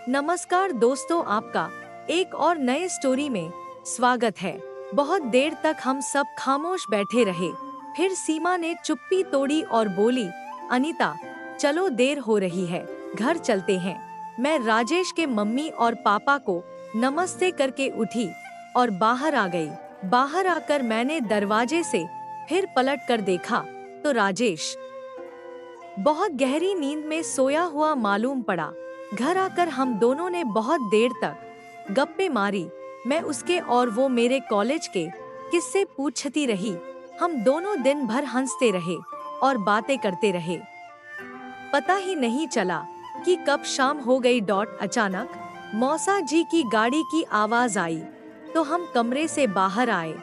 नमस्कार दोस्तों, आपका एक और नए स्टोरी में स्वागत है। बहुत देर तक हम सब खामोश बैठे रहे। फिर सीमा ने चुप्पी तोड़ी और बोली, अनीता, चलो देर हो रही है, घर चलते हैं। मैं राजेश के मम्मी और पापा को नमस्ते करके उठी और बाहर आ गई। बाहर आकर मैंने दरवाजे से फिर पलट कर देखा तो राजेश बहुत गहरी नींद में सोया हुआ मालूम पड़ा। घर आकर हम दोनों ने बहुत देर तक गप्पे मारी। मैं उसके और वो मेरे कॉलेज के किस्से पूछती रही। हम दोनों दिन भर हंसते रहे और बातें करते रहे। पता ही नहीं चला कि कब शाम हो गई। अचानक मौसा जी की गाड़ी की आवाज आई तो हम कमरे से बाहर आए।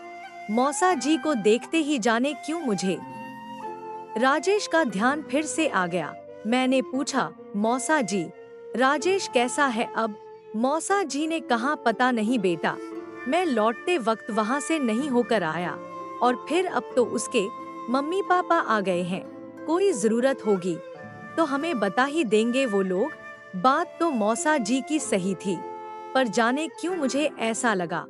मौसा जी को देखते ही जाने क्यों मुझे राजेश का ध्यान फिर से आ गया। मैंने पूछा, मौसा जी, राजेश कैसा है अब? मौसा जी ने कहा, पता नहीं बेटा, मैं लौटते वक्त वहाँ से नहीं होकर आया और फिर अब तो उसके मम्मी पापा आ गए हैं। कोई जरूरत होगी तो हमें बता ही देंगे वो लोग। बात तो मौसा जी की सही थी, पर जाने क्यों मुझे ऐसा लगा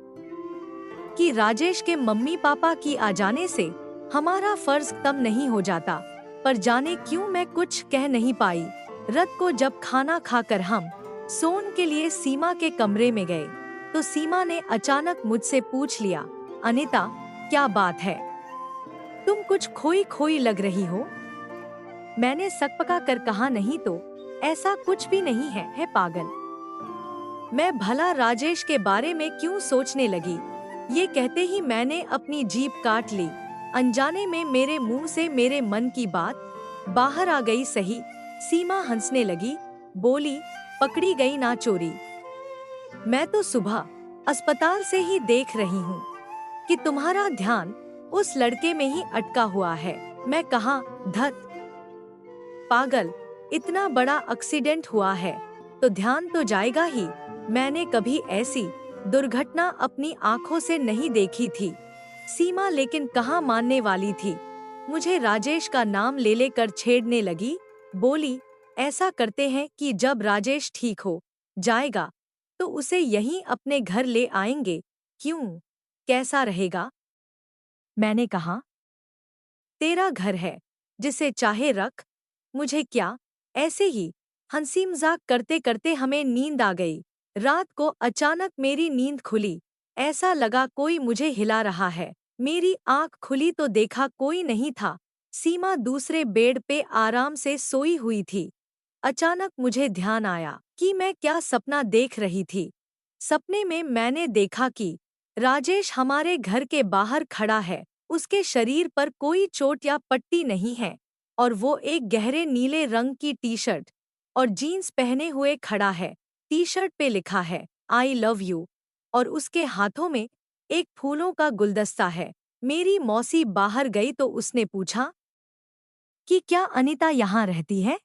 कि राजेश के मम्मी पापा की आ जाने से हमारा फर्ज कम नहीं हो जाता। पर जाने क्यों मैं कुछ कह नहीं पाई। रात को जब खाना खाकर हम सोने के लिए सीमा के कमरे में गए तो सीमा ने अचानक मुझसे पूछ लिया, अनीता, क्या बात है? तुम कुछ खोई खोई लग रही हो। मैंने सकपका कर कहा, नहीं तो ऐसा कुछ भी नहीं है पागल। मैं भला राजेश के बारे में क्यों सोचने लगी। ये कहते ही मैंने अपनी जीभ काट ली। अनजाने में मेरे मुंह से मेरे मन की बात बाहर आ गई। सही। सीमा हंसने लगी, बोली, पकड़ी गई ना चोरी। मैं तो सुबह अस्पताल से ही देख रही हूँ कि तुम्हारा ध्यान उस लड़के में ही अटका हुआ है। मैं कहा, धत पागल, इतना बड़ा एक्सीडेंट हुआ है तो ध्यान तो जाएगा ही। मैंने कभी ऐसी दुर्घटना अपनी आंखों से नहीं देखी थी। सीमा लेकिन कहाँ मानने वाली थी। मुझे राजेश का नाम ले लेकर छेड़ने लगी। बोली, ऐसा करते हैं कि जब राजेश ठीक हो जाएगा तो उसे यहीं अपने घर ले आएंगे। क्यों, कैसा रहेगा? मैंने कहा, तेरा घर है, जिसे चाहे रख, मुझे क्या। ऐसे ही हंसी मजाक करते करते हमें नींद आ गई। रात को अचानक मेरी नींद खुली। ऐसा लगा कोई मुझे हिला रहा है। मेरी आंख खुली तो देखा कोई नहीं था। सीमा दूसरे बेड पे आराम से सोई हुई थी। अचानक मुझे ध्यान आया कि मैं क्या सपना देख रही थी। सपने में मैंने देखा कि राजेश हमारे घर के बाहर खड़ा है। उसके शरीर पर कोई चोट या पट्टी नहीं है और वो एक गहरे नीले रंग की टी शर्ट और जीन्स पहने हुए खड़ा है। टी शर्ट पे लिखा है, आई लव यू, और उसके हाथों में एक फूलों का गुलदस्ता है। मेरी मौसी बाहर गई तो उसने पूछा कि क्या अनीता यहाँ रहती है?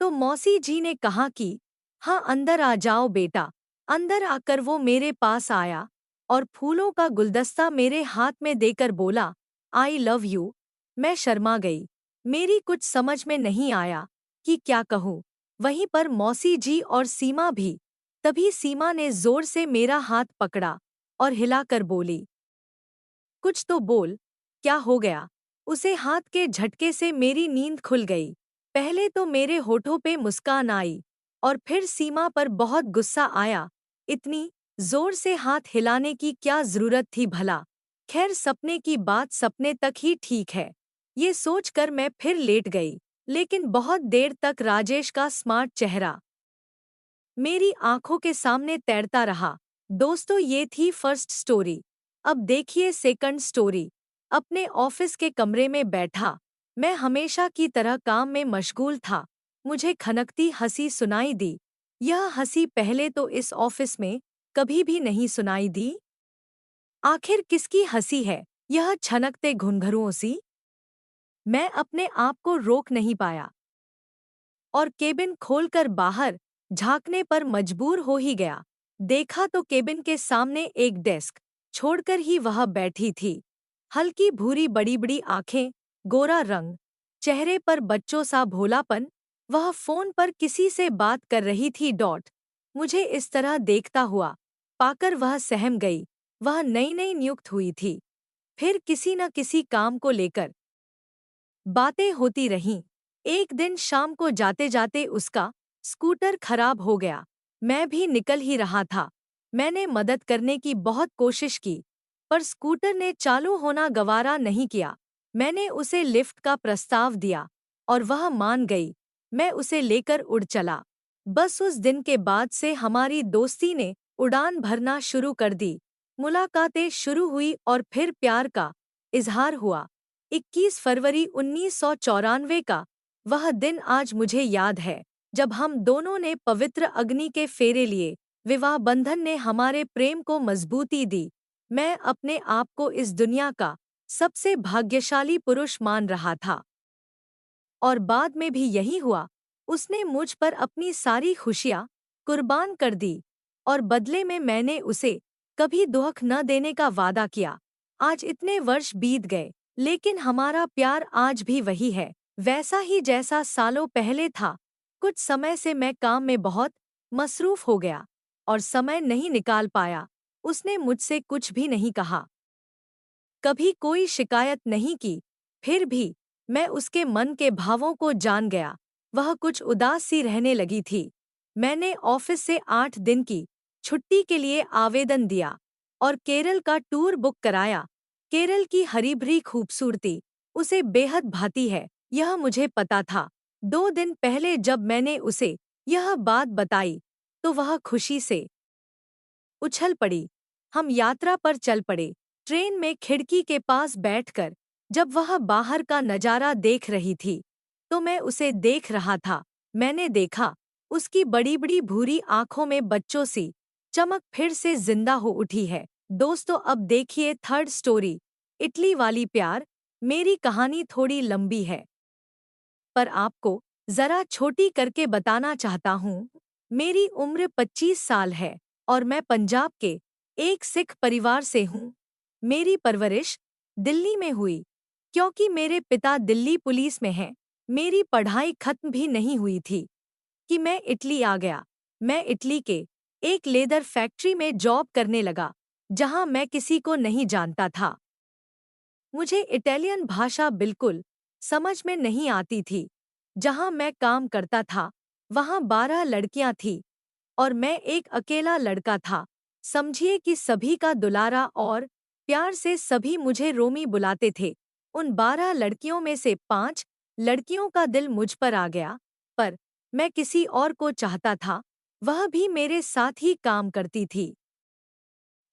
तो मौसी जी ने कहा कि हाँ, अंदर आ जाओ बेटा। अंदर आकर वो मेरे पास आया और फूलों का गुलदस्ता मेरे हाथ में देकर बोला, आई लव यू। मैं शर्मा गई। मेरी कुछ समझ में नहीं आया कि क्या कहूँ। वहीं पर मौसी जी और सीमा भी। तभी सीमा ने जोर से मेरा हाथ पकड़ा और हिलाकर बोली, कुछ तो बोल, क्या हो गया? उसे हाथ के झटके से मेरी नींद खुल गई। पहले तो मेरे होठों पे मुस्कान आई और फिर सीमा पर बहुत गुस्सा आया। इतनी जोर से हाथ हिलाने की क्या जरूरत थी भला? खैर, सपने की बात सपने तक ही ठीक है। ये सोचकर मैं फिर लेट गई, लेकिन बहुत देर तक राजेश का स्मार्ट चेहरा मेरी आंखों के सामने तैरता रहा। दोस्तों, ये थी फर्स्ट स्टोरी। अब देखिए सेकंड स्टोरी। अपने ऑफिस के कमरे में बैठा मैं हमेशा की तरह काम में मशगूल था। मुझे खनकती हंसी सुनाई दी। यह हंसी पहले तो इस ऑफिस में कभी भी नहीं सुनाई दी। आखिर किसकी हंसी है यह छनकते घुंघरुओं सी? मैं अपने आप को रोक नहीं पाया और केबिन खोलकर बाहर झांकने पर मजबूर हो ही गया। देखा तो केबिन के सामने एक डेस्क छोड़कर ही वह बैठी थी। हल्की भूरी बड़ी बड़ी आंखें, गोरा रंग, चेहरे पर बच्चों सा भोलापन। वह फोन पर किसी से बात कर रही थी। मुझे इस तरह देखता हुआ पाकर वह सहम गई। वह नई नई नियुक्त हुई थी। फिर किसी न किसी काम को लेकर बातें होती रहीं। एक दिन शाम को जाते जाते उसका स्कूटर खराब हो गया। मैं भी निकल ही रहा था। मैंने मदद करने की बहुत कोशिश की, पर स्कूटर ने चालू होना गवारा नहीं किया। मैंने उसे लिफ्ट का प्रस्ताव दिया और वह मान गई। मैं उसे लेकर उड़ चला। बस उस दिन के बाद से हमारी दोस्ती ने उड़ान भरना शुरू कर दी। मुलाकातें शुरू हुई और फिर प्यार का इजहार हुआ। 21 फरवरी 1994 का वह दिन आज मुझे याद है, जब हम दोनों ने पवित्र अग्नि के फेरे लिए। विवाह बंधन ने हमारे प्रेम को मजबूती दी। मैं अपने आप को इस दुनिया का सबसे भाग्यशाली पुरुष मान रहा था। और बाद में भी यही हुआ। उसने मुझ पर अपनी सारी खुशियाँ कुर्बान कर दी और बदले में मैंने उसे कभी दुख न देने का वादा किया। आज इतने वर्ष बीत गए, लेकिन हमारा प्यार आज भी वही है, वैसा ही जैसा सालों पहले था। कुछ समय से मैं काम में बहुत मसरूफ हो गया और समय नहीं निकाल पाया। उसने मुझसे कुछ भी नहीं कहा, कभी कोई शिकायत नहीं की। फिर भी मैं उसके मन के भावों को जान गया। वह कुछ उदास सी रहने लगी थी। मैंने ऑफिस से 8 दिन की छुट्टी के लिए आवेदन दिया और केरल का टूर बुक कराया। केरल की हरी भरी खूबसूरती उसे बेहद भाती है, यह मुझे पता था। 2 दिन पहले जब मैंने उसे यह बात बताई, तो वह खुशी से उछल पड़ी। हम यात्रा पर चल पड़े। ट्रेन में खिड़की के पास बैठकर जब वह बाहर का नजारा देख रही थी, तो मैं उसे देख रहा था। मैंने देखा, उसकी बड़ी बड़ी भूरी आंखों में बच्चों सी चमक फिर से जिंदा हो उठी है। दोस्तों, अब देखिए थर्ड स्टोरी, इटली वाली प्यार। मेरी कहानी थोड़ी लंबी है, पर आपको जरा छोटी करके बताना चाहता हूँ। मेरी उम्र 25 साल है और मैं पंजाब के एक सिख परिवार से हूँ। मेरी परवरिश दिल्ली में हुई, क्योंकि मेरे पिता दिल्ली पुलिस में हैं। मेरी पढ़ाई खत्म भी नहीं हुई थी कि मैं इटली आ गया। मैं इटली के एक लेदर फैक्ट्री में जॉब करने लगा, जहाँ मैं किसी को नहीं जानता था। मुझे इटालियन भाषा बिल्कुल समझ में नहीं आती थी। जहाँ मैं काम करता था, वहाँ 12 लड़कियाँ थीं और मैं एक अकेला लड़का था। समझिए कि सभी का दुलारा, और प्यार से सभी मुझे रोमी बुलाते थे। उन 12 लड़कियों में से 5 लड़कियों का दिल मुझ पर आ गया, पर मैं किसी और को चाहता था। वह भी मेरे साथ ही काम करती थी।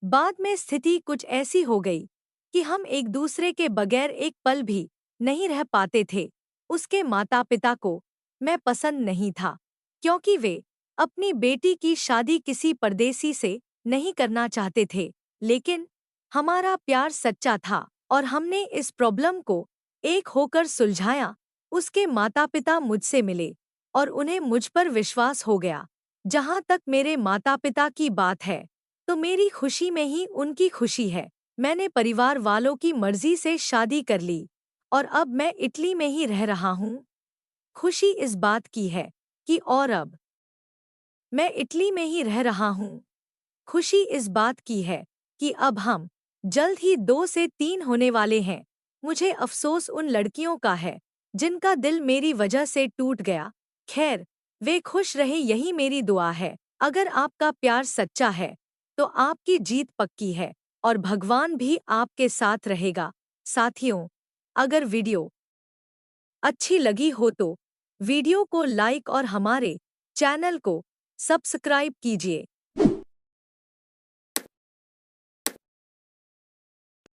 बाद में स्थिति कुछ ऐसी हो गई कि हम एक दूसरे के बगैर एक पल भी नहीं रह पाते थे। उसके माता पिता को मैं पसंद नहीं था, क्योंकि वे अपनी बेटी की शादी किसी परदेसी से नहीं करना चाहते थे। लेकिन हमारा प्यार सच्चा था और हमने इस प्रॉब्लम को एक होकर सुलझाया। उसके माता पिता मुझसे मिले और उन्हें मुझ पर विश्वास हो गया। जहाँ तक मेरे माता पिता की बात है, तो मेरी खुशी में ही उनकी खुशी है। मैंने परिवार वालों की मर्जी से शादी कर ली और अब मैं इटली में ही रह रहा हूँ। खुशी इस बात की है कि और अब मैं इटली में ही रह रहा हूँ। खुशी इस बात की है कि अब हम जल्द ही 2 से 3 होने वाले हैं। मुझे अफसोस उन लड़कियों का है जिनका दिल मेरी वजह से टूट गया। खैर, वे खुश रहे, यही मेरी दुआ है। अगर आपका प्यार सच्चा है, तो आपकी जीत पक्की है और भगवान भी आपके साथ रहेगा। साथियों, अगर वीडियो अच्छी लगी हो तो वीडियो को लाइक और हमारे चैनल को सब्सक्राइब कीजिए।